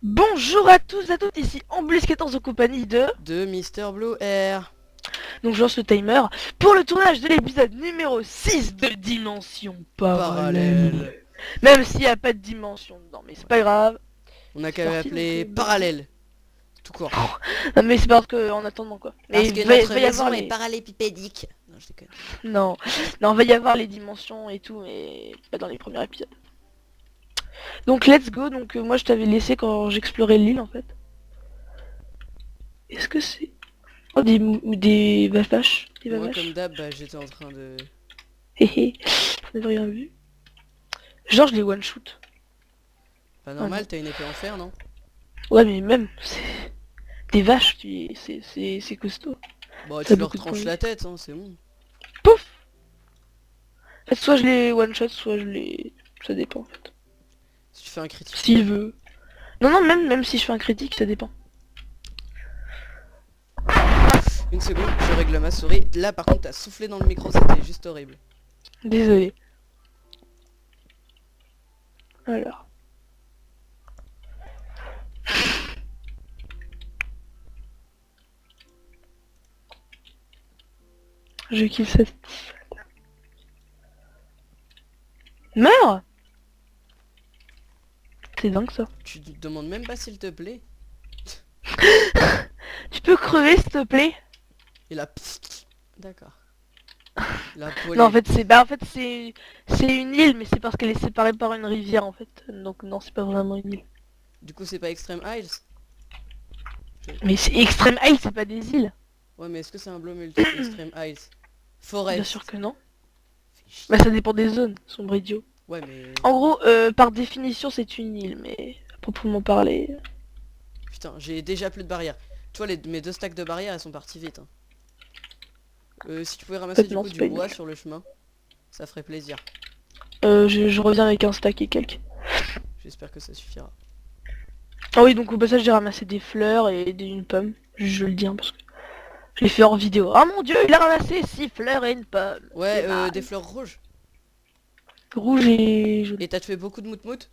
Bonjour à tous et à toutes, ici Amblis14 en compagnie de... De Mister Blue Air. Donc je lance le timer pour le tournage de l'épisode numéro 6 de Dimension Parallèle. Parallèle. Même s'il n'y a pas de dimension dedans, mais c'est pas grave. On a C'est qu'à parti donc l'appeler bonne vie. Parallèle. Tout court. Non mais c'est parce que en attendant quoi. Mais Parce il que va, notre va y avoir maison est les... parallélépipédique. Non, je déconne. Non, non, va y avoir les dimensions et tout, mais pas dans les premiers épisodes. Donc let's go, donc moi je t'avais laissé quand j'explorais l'île en fait. Est-ce que c'est... Oh des vaches, des Moi, comme vaches. d'hab, bah, j'étais en train de... Hé hé, on n'avait rien vu. Genre je les one shoot. Pas Ah non. normal, t'as une épée en fer, non? Ouais mais même, c'est des vaches, c'est costaud. Bon, Ça a tu leur beaucoup de tranches points. la tête, hein, c'est bon. Pouf. En fait, soit je les one shot, soit je les... Ça dépend en fait. Si tu fais un critique. S'il veut. Non non, même si je fais un critique, ça dépend. Une seconde, je règle ma souris. Là, par contre, t'as soufflé dans le micro, c'était juste horrible. Désolé. Alors. Je kiffe cette... Meurs. C'est dingue ça. Tu te demandes même pas s'il te plaît. Tu peux crever s'il te plaît? Il a... D'accord. Il a Non en polé. fait c'est... Bah en fait c'est une île, mais c'est parce qu'elle est séparée par une rivière en fait. Donc non, c'est pas vraiment une île. Du coup, c'est pas Extreme Isles? Mais c'est Extreme Isle, c'est pas des îles. Ouais, mais est-ce que c'est un bleu multi Extreme Isles? Bien sûr Forest. que non. Fais chier. Bah ça dépend des zones, sombre idiot. Ouais, mais... En gros, par définition, c'est une île, mais à proprement parler... Putain, j'ai déjà plus de barrières. Tu vois, mes deux stacks de barrières, elles sont parties vite. Hein. Si tu pouvais En ramasser fait, du non, coup c'est du pas une bois île. sur le chemin, ça ferait plaisir. Je reviens avec un stack et quelques. J'espère que ça suffira. Ah oui, donc au passage, j'ai ramassé des fleurs et une pomme. Je le dis, hein, parce que je l'ai fait hors vidéo. Ah mon dieu, il a ramassé 6 fleurs et une pomme. Ouais, C'est mal. des fleurs rouges. Rouge et jaune. Et t'as tué beaucoup de moutmout?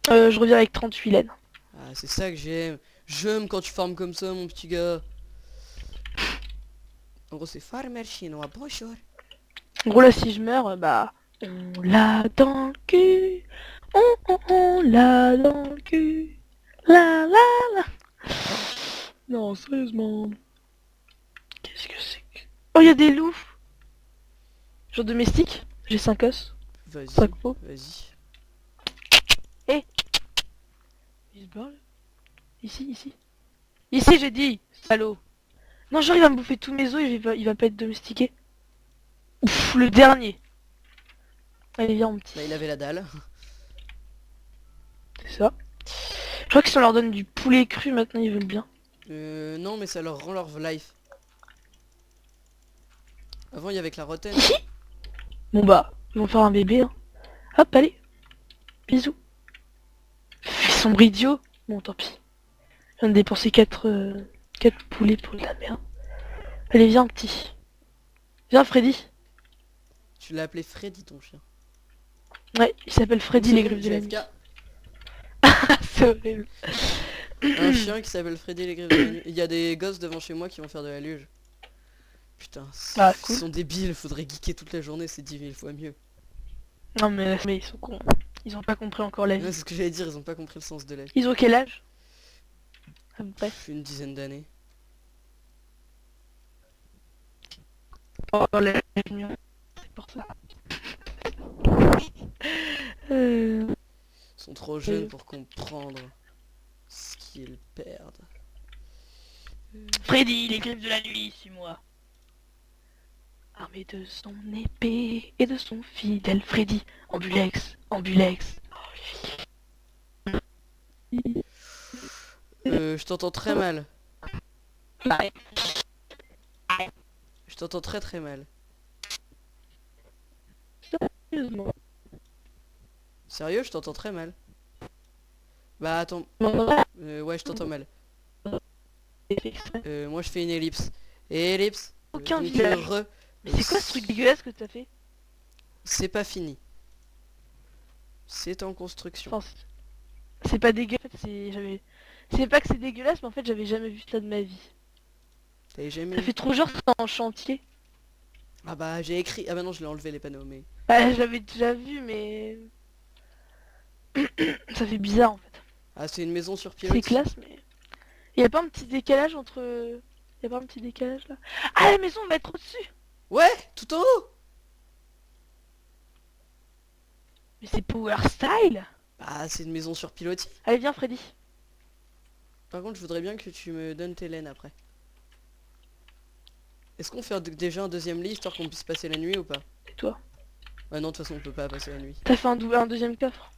Je reviens avec 38 laines. Ah, c'est ça que j'aime. J'aime quand tu farmes comme ça, mon petit gars. En gros, c'est farmer chinois, bonjour. En gros, là, si je meurs, bah... On l'a dans le cul. On l'a dans le cul. La la la. Non, sérieusement. Qu'est-ce que c'est que... Oh, il y a des loups. Genre domestique. J'ai 5 os. Vas-y, 5 pots. vas-y. Eh, il se barre là. Ici, ici. Ici, j'ai dit. Salaud. Non, genre, il va me bouffer tous mes os et il va pas être domestiqué. Ouf, le dernier. Allez, viens, mon petit. Bah, il avait la dalle. C'est ça. Je crois que si on leur donne du poulet cru, maintenant, ils veulent bien. Non, mais ça leur rend leur life. Avant, il y avait que la rotaine. Bon, bah, ils vont faire un bébé, hein. Hop, allez. Bisous. Ils sont idiots. Bon, tant pis. Je viens de dépenser 4 poulets pour de la merde. Allez, viens, petit. Viens, Freddy. Tu l'as appelé Freddy, ton chien. Ouais, il s'appelle Une Freddy les seconde, griffes de la j'ai nuit. FK. C'est horrible. Un chien qui s'appelle Freddy les griffes de la nuit. Il y a des gosses devant chez moi qui vont faire de la luge. Putain, Ah, ils cool. sont débiles, faudrait geeker toute la journée, c'est 10 000 fois mieux. Non, mais ils sont cons. Ils ont pas compris encore la Ouais, vie. c'est ce que j'allais dire, ils ont pas compris le sens de la vie. Ils ont quel âge? À peu près. Une dizaine d'années. Oh, la réunion. C'est pour ça. Euh... Ils sont trop jeunes pour comprendre ce qu'ils perdent. Freddy, les griffes de la nuit, suis-moi. Armé de son épée et de son fidèle Freddy. Ambulex, ambulex. Je t'entends très mal. Je t'entends très très mal. Sérieusement. Sérieux, je t'entends très mal. Bah attends, ouais je t'entends mal. Moi je fais une ellipse. Et ellipse. Aucun Donc, village. Mais c'est quoi ce truc dégueulasse que t'as fait? C'est pas fini. C'est en construction. Enfin, c'est pas dégueulasse, c'est pas que c'est dégueulasse, mais en fait j'avais jamais vu ça de ma vie. T'avais jamais Ça vu? fait trop genre c'est en chantier. Ah bah j'ai écrit. Ah bah non, je l'ai enlevé les panneaux, mais... Bah, j'avais déjà vu, mais ça fait bizarre en fait. Ah, c'est une maison sur C'est pilotis. classe, mais y a pas un petit décalage entre, y a pas un petit décalage là. Ah, la maison va être au-dessus. Ouais, tout en haut. Mais c'est Power Style. Bah c'est une maison sur pilotis. Allez, viens Freddy. Par contre, je voudrais bien que tu me donnes tes laines après. Est-ce qu'on fait déjà un deuxième lit histoire qu'on puisse passer la nuit ou pas? C'est toi. Ah non, de toute façon, on peut pas passer la nuit. T'as fait un deuxième coffre.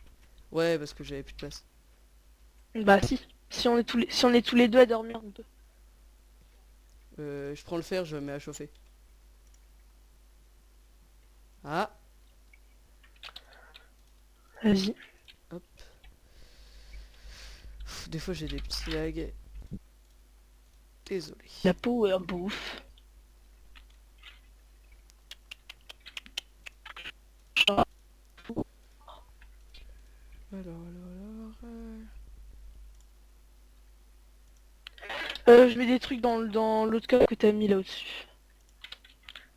Ouais, parce que j'avais plus de place. Bah si. Si on est tous les deux à dormir, on peut. Je prends le fer, je le mets à chauffer. Ah, Vas-y. hop. Des fois j'ai des petits lags. Désolé. La power bouffe. Je mets des trucs dans l'autre coffre que t'as mis là au-dessus.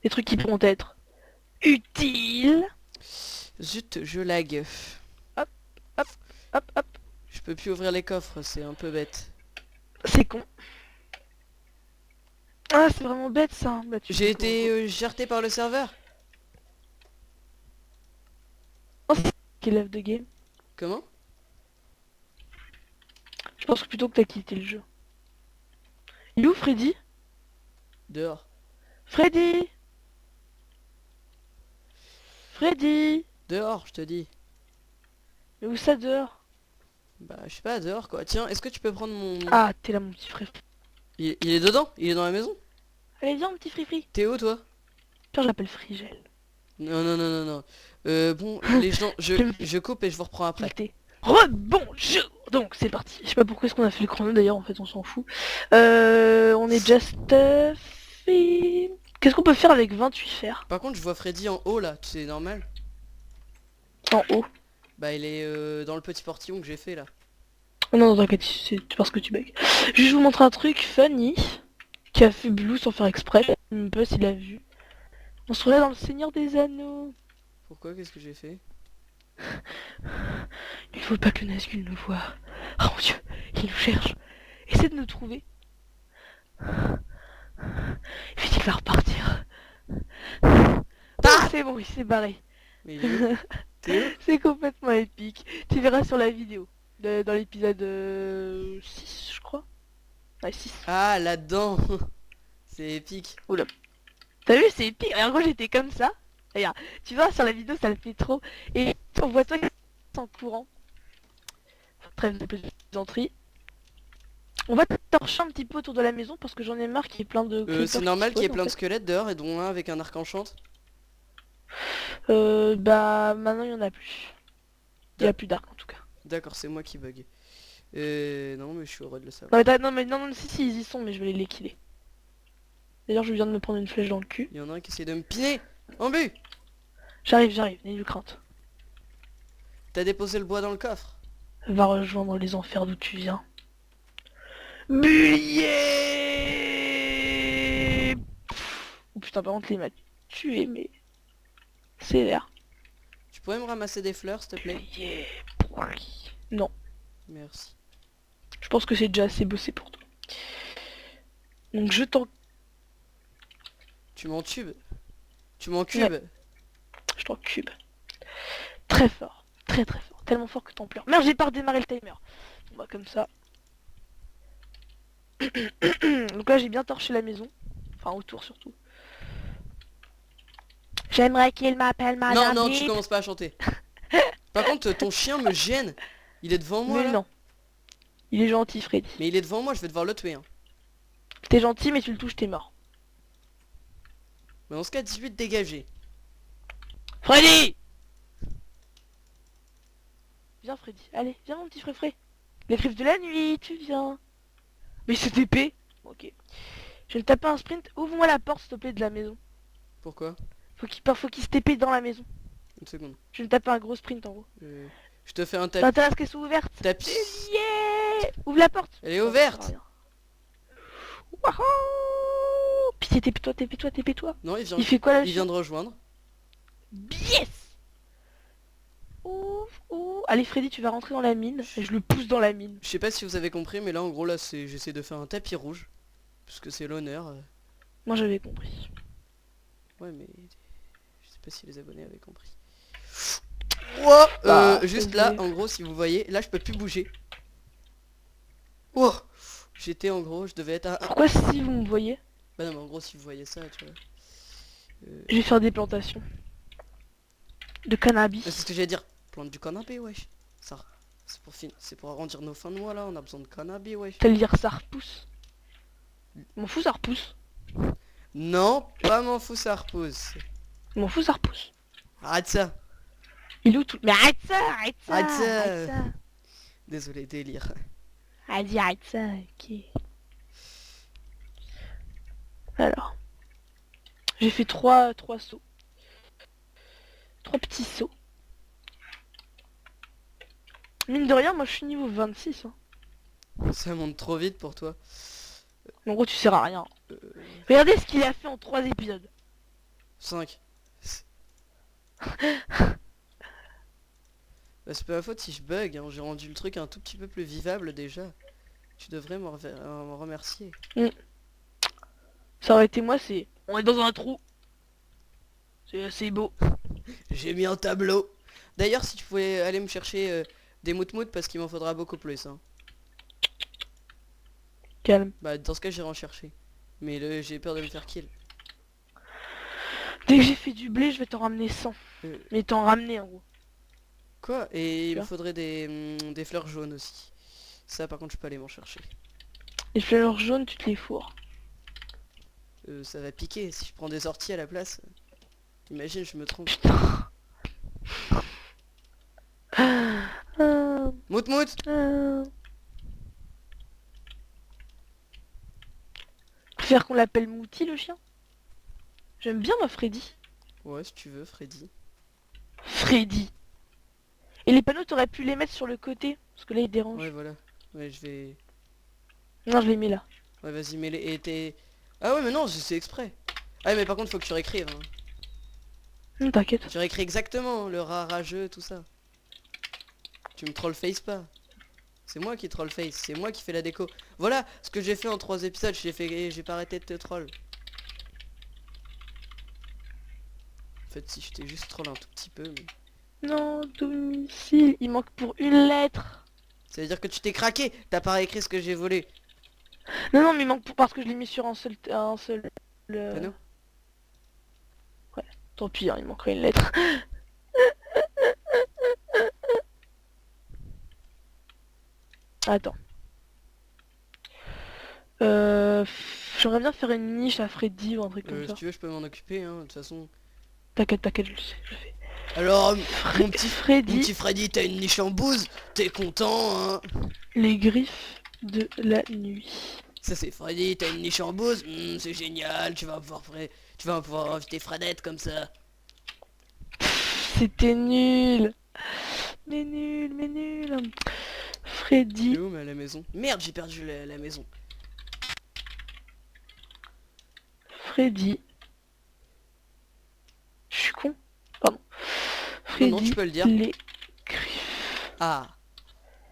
Des trucs qui pourront être utiles. Zut, je lag. Hop, hop, hop, hop. Je peux plus ouvrir les coffres, c'est un peu bête. C'est con. Ah, c'est vraiment bête ça. Bah, tu J'ai fais été jarté par le serveur. quel lève de game. Comment? Je pense que plutôt que t'as quitté le jeu. Il est où Freddy? Dehors. Freddy! Freddy! Dehors, je te dis. Mais où ça dehors? Bah, je sais pas, dehors quoi. Tiens, est-ce que tu peux prendre mon... Ah, t'es là mon petit frère. Il est dedans? Il est dans la maison? Allez, viens mon petit free. T'es où toi? Pire, je l'appelle Frigel. Non, non, non, non, non. Bon, les gens, je coupe et je vous reprends après. Tilté. Rebonjour! Donc, c'est parti. Je sais pas pourquoi est-ce qu'on a fait le chrono d'ailleurs, en fait, on s'en fout. On est just fait... Qu'est-ce qu'on peut faire avec 28 fers? Par contre, je vois Freddy en haut là, c'est normal. En haut. Bah, il est dans le petit portillon que j'ai fait là. Oh non, non, t'inquiète, c'est parce que tu bugs. Je vous montre un truc funny qui a fait Blue sans faire exprès. Je sais même pas s'il a vu. On se retrouve dans le Seigneur des Anneaux. Pourquoi? Qu'est-ce que j'ai fait? Il faut pas que le Nazgûl nous voie. Oh mon dieu, il nous cherche. Essaie de nous trouver. Vite, il va repartir. Ah, c'est bon, il s'est barré. Mais il est où? T'es où? C'est complètement épique. Tu verras sur la vidéo. Dans l'épisode 6, je crois. Ouais, 6. Ah, là-dedans. C'est épique. Oula. T'as vu, c'est épique. Et en gros, j'étais comme ça. Regarde, tu vois, sur la vidéo, ça le fait trop. Et on voit toi qui est en courant. Trêve de plaisanterie. On va torcher un petit peu autour de la maison parce que j'en ai marre qu'il y ait plein de creepers C'est qui normal qu'il y ait spawnent, plein en de squelettes dehors et dont un avec un arc enchante. Bah, maintenant, il y en a plus. Il y a plus d'arc, en tout cas. D'accord, c'est moi qui bug. Non, mais je suis heureux de le savoir. Non, mais, non, si, ils y sont, mais je vais les killer. D'ailleurs, je viens de me prendre une flèche dans le cul. Il y en a un qui essaie de me piner. En but. J'arrive, n'ayez plus crainte. T'as déposé le bois dans le coffre. Va rejoindre les enfers d'où tu viens. Bullier. Oh putain, par contre, il m'a tué, mais... C'est l'air. Tu pourrais me ramasser des fleurs, s'il te plaît? Bullier. Non, Merci. je pense que c'est déjà assez bossé pour toi. Donc je t'en... Tu m'en tubes. Tu m'en cubes. Je t'en cube. Très fort. Très très fort. Tellement fort que t'en pleures. Merde, j'ai pas redémarré le timer. Bon bah comme ça. Donc là j'ai bien torché la maison. Enfin autour surtout. J'aimerais qu'il m'appelle Non, Madame non, Bip. tu commences pas à chanter. Par contre, ton chien me gêne. Il est devant moi Mais là. non. Il est gentil Freddy. Mais il est devant moi, je vais devoir le tuer. Hein. T'es gentil mais tu le touches, t'es mort. Mais dans ce cas, 18 dégagé. Freddy. Viens Freddy. Allez, viens mon petit Fréfré. Les griffes de la nuit, tu viens. Mais c'est épée. Ok. Je vais me taper un sprint. Ouvre-moi la porte s'il te plaît de la maison. Pourquoi? Faut qu'il se TP dans la maison. Une seconde. Je vais me taper un gros sprint en gros. Je te fais un T'as tapis. intérêt à ce qu'elle soit ouverte. Tapis. Yeah. Ouvre la porte. Elle est ouverte. Wouahou. Pitié, tais-toi, tais-toi, tais-toi. Non, il vient. Il fait quoi là, le Il chien? vient de rejoindre. Yes. Ouf, ouf. Allez Freddy, tu vas rentrer dans la mine. Et je le pousse dans la mine. Je sais pas si vous avez compris, mais là en gros là c'est j'essaie de faire un tapis rouge. Puisque c'est l'honneur. Moi j'avais compris. Ouais mais je sais pas si les abonnés avaient compris. Wow, Bah, juste ça là, faisait- en gros, si vous voyez, là je peux plus bouger. Wow. J'étais en gros, je devais être à 1. Pourquoi si vous me voyez? Bah non mais en gros si vous voyez ça, tu vois. Je vais faire des plantations. De cannabis. C'est ce que j'allais dire. Plante du canapé, wesh. Ça, c'est pour arrondir nos fins de mois là, on a besoin de cannabis, wesh. T'allais dire ça repousse. M'en fous ça repousse. Non, pas m'en fous, ça repousse. M'en fous ça repousse. Arrête ça. Il est où tout? Mais arrête ça, arrête ça, Arrête ça. arrête ça. Désolé, délire. Vas-y, arrête ça, ok. Alors. J'ai fait trois sauts. 3 petits sauts. Mine de rien, moi je suis niveau 26. Hein. Ça monte trop vite pour toi. En gros, tu sers à rien. Regardez ce qu'il a fait en 3 épisodes. 5. Bah, c'est pas ma faute si je bug, hein. J'ai rendu le truc un tout petit peu plus vivable déjà. Tu devrais m'en remercier. Ça aurait été moi, c'est... On est dans un trou. C'est assez beau. J'ai mis un tableau. D'ailleurs, si tu pouvais aller me chercher des moutmout parce qu'il m'en faudra beaucoup plus. Hein. Calme. Bah, dans ce cas, j'irai en chercher. Mais j'ai peur de me faire kill. Dès que j'ai fait du blé, je vais t'en ramener 100. Euh, Mais t'en ramener en gros. Quoi? Et il me Quoi faudrait des fleurs jaunes aussi. Ça, par contre, je peux aller m'en chercher. Les fleurs jaunes, tu te les fourres. Ça va piquer si je prends des orties à la place. Imagine, je me trompe. Putain. Moutmout! Préfère qu'on l'appelle Mouti le chien. J'aime bien ma Freddy. Ouais, si tu veux, Freddy. Freddy. Et les panneaux, t'aurais pu les mettre sur le côté. Parce que là, ils dérangent. Ouais, voilà. Ouais, je vais... Non, je les mets là. Ouais, vas-y, mets-les. Et t'es... Ah ouais, mais non, c'est exprès. Ah mais par contre, faut que tu réécrives. Hein. T'inquiète. Tu réécris exactement hein, le rat rageux, tout ça. Tu me trollface pas. C'est moi qui trollface, c'est moi qui fais la déco. Voilà ce que j'ai fait en 3 épisodes, j'ai pas arrêté de te troll. En fait, si je t'ai juste troll un tout petit peu, mais... Non, domicile. Il manque pour une lettre. Ça veut dire que tu t'es craqué. T'as pas réécrit ce que j'ai volé. Non, non, mais il manque pour... parce que je l'ai mis sur un seul... Panneau. Ouais, tant pis, hein, il manquerait une lettre. Attends. J'aimerais bien faire une niche à Freddy ou un truc comme Si ça. tu veux, je peux m'en occuper, hein, de toute façon. T'inquiète, t'inquiète, je le sais, je le fais. Alors, mon petit Freddy, Freddy, t'as une niche en bouse. T'es content, hein? les griffes de la nuit. Ça c'est Freddy, t'as une niche en bouse. C'est génial, tu vas pouvoir inviter Fredette comme ça. C'était nul. Mais nul, mais nul. Freddy. C'est où, mais à la maison? Merde, j'ai perdu la maison. Freddy. Je suis con. Pardon. Freddy. Non, tu peux le dire. Les griffes. Ah,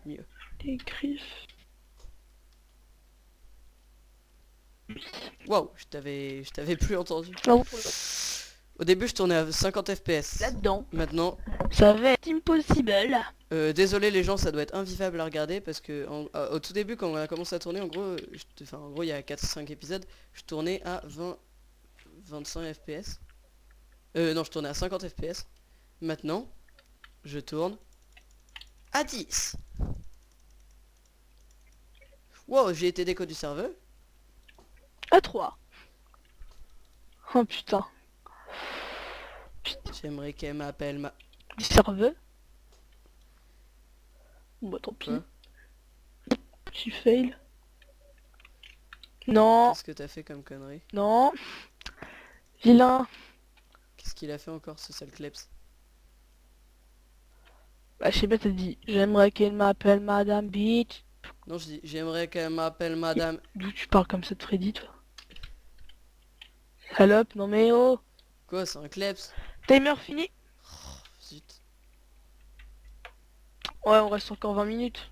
mieux. Les griffes. Waouh, je t'avais plus entendu. Là, Au début, je tournais à 50 FPS. là-dedans. Maintenant, Ça va être impossible. désolé les gens, ça doit être invivable à regarder parce que au tout début, quand on a commencé à tourner, en gros, en gros, il y a 4-5 épisodes, je tournais à 25 FPS. Non, je tournais à 50 FPS. Maintenant, je tourne à 10. Wow, j'ai été déco du serveur. À 3. Oh putain. J'aimerais qu'elle m'appelle ma... Du serveur. Bon bah tant pis. Quoi? J'ai fail. Non, Qu'est-ce que t'as fait comme connerie? non. Vilain. Qu'est-ce qu'il a fait encore ce sale kleps? Bah, je sais pas, t'as dit, j'aimerais qu'elle m'appelle Madame Beach. Non, je dis, j'aimerais qu'elle m'appelle madame. D'où tu parles comme ça de Freddy, toi? Salope, non mais oh. Quoi, c'est un kleps? Timer fini? Zut. Ouais, on reste encore 20 minutes.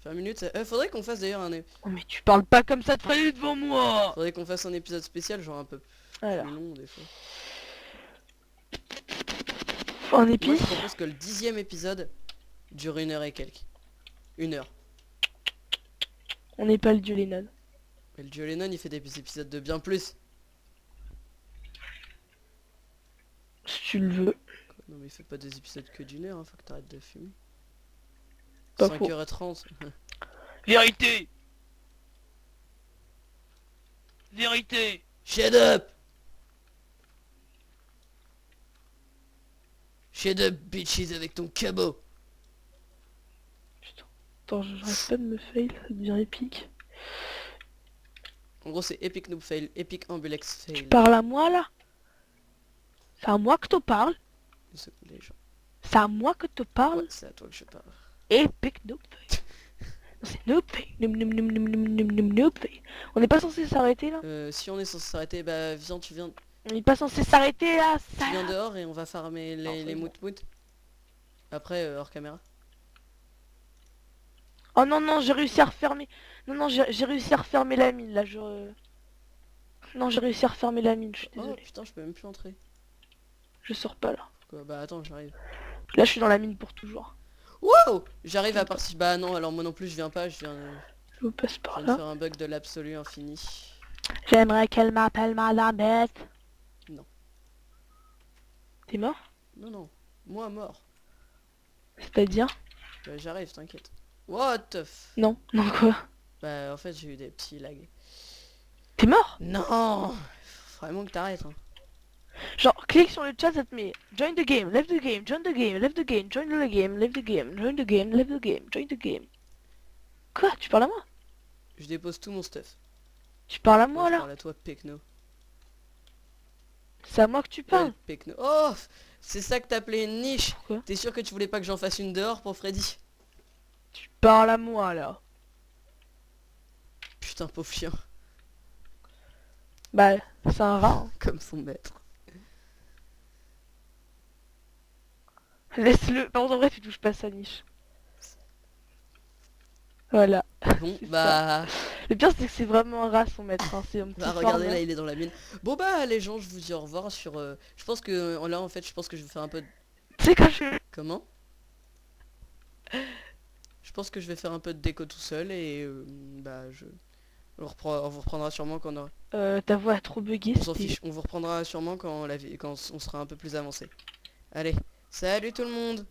20 minutes, faudrait qu'on fasse d'ailleurs Oh, mais tu parles pas comme ça de Freddy devant moi! faudrait qu'on fasse un épisode spécial, genre un peu Alors, plus long des fois. un Moi, épi. je propose que le 10e épisode dure 1 heure et quelques. 1 heure. On n'est pas le dieu Lennon. Mais le Joe Lennon, il fait des épisodes de bien plus. Si tu le veux. Non, mais il fait pas des épisodes que d'1 heure, hein, faut que t'arrêtes de fumer. Pas faux. 5h30. Vérité! Vérité! Shut up! Shut up, bitches, avec ton cabot. Putain. Attends, j'arrête pas de me fail, ça devient épique. En gros, c'est Epic Noob Fail, Epic Ambulex Tu Fail. parles à moi là? C'est à moi que te parle? Une seconde, les gens. C'est à moi que te parle? Ouais, c'est à toi que je parle. Epic noob fail. Non, c'est noob fail. Noob fail. On n'est pas censé s'arrêter là? Si on est censé s'arrêter, bah viens, On n'est pas censé s'arrêter là, tu ça. viens dehors et on va farmer Non, les c'est bon. mout-mout. Après, hors caméra. Oh non, non, j'ai réussi à refermer. Non, non, j'ai réussi à refermer la mine là. Non, j'ai réussi à refermer la mine, je suis Oh désolé. putain, je peux même plus entrer. Je sors pas là. Quoi, bah attends, j'arrive. Là, je suis dans la mine pour toujours. Wow! J'arrive à partir. Bah non, alors moi non plus, je viens pas, Je vous passe je par viens de là. faire un bug de l'absolu infini. J'aimerais qu'elle m'appelle Madame Bête. Non. T'es mort? Non, non. Moi mort. C'est-à-dire? Bah j'arrive, t'inquiète. What the f... Non, non quoi? Bah en fait, j'ai eu des petits lags. T'es mort? Non! Faut vraiment que t'arrêtes, hein. Genre, clique sur le chat, ça te met join the game, leave the game, join the game, leave the game, join the game, leave the game, join the game, leave the game, join the game. Quoi? Tu parles à moi? Je dépose tout mon stuff. Tu parles à Non, moi je là? parle à toi, Pecno. C'est à moi que tu parles? Pecno. Oh! C'est ça que t'appelais une niche! Pourquoi? T'es sûr que tu voulais pas que j'en fasse une dehors pour Freddy? Tu parles à moi là. Putain, pauvre chien. Bah, c'est un rat. Hein. Comme son maître. Laisse-le. Par contre, en vrai, tu touches pas sa niche. Voilà. Bon, C'est bah... Le pire, c'est que c'est vraiment un rat son maître. Hein. C'est un petit Bah regardez, farmer. là il est dans la mine. Bon bah les gens, je vous dis au revoir sur... Je pense que là en fait, je pense que je vais faire un peu de... Tu sais quand je... Comment? Je pense que je vais faire un peu de déco tout seul et bah je... on vous reprendra sûrement quand on aura... Ta voix a trop bugué. On s'en C'était... fiche, on vous reprendra sûrement quand on sera un peu plus avancé. Allez, salut tout le monde!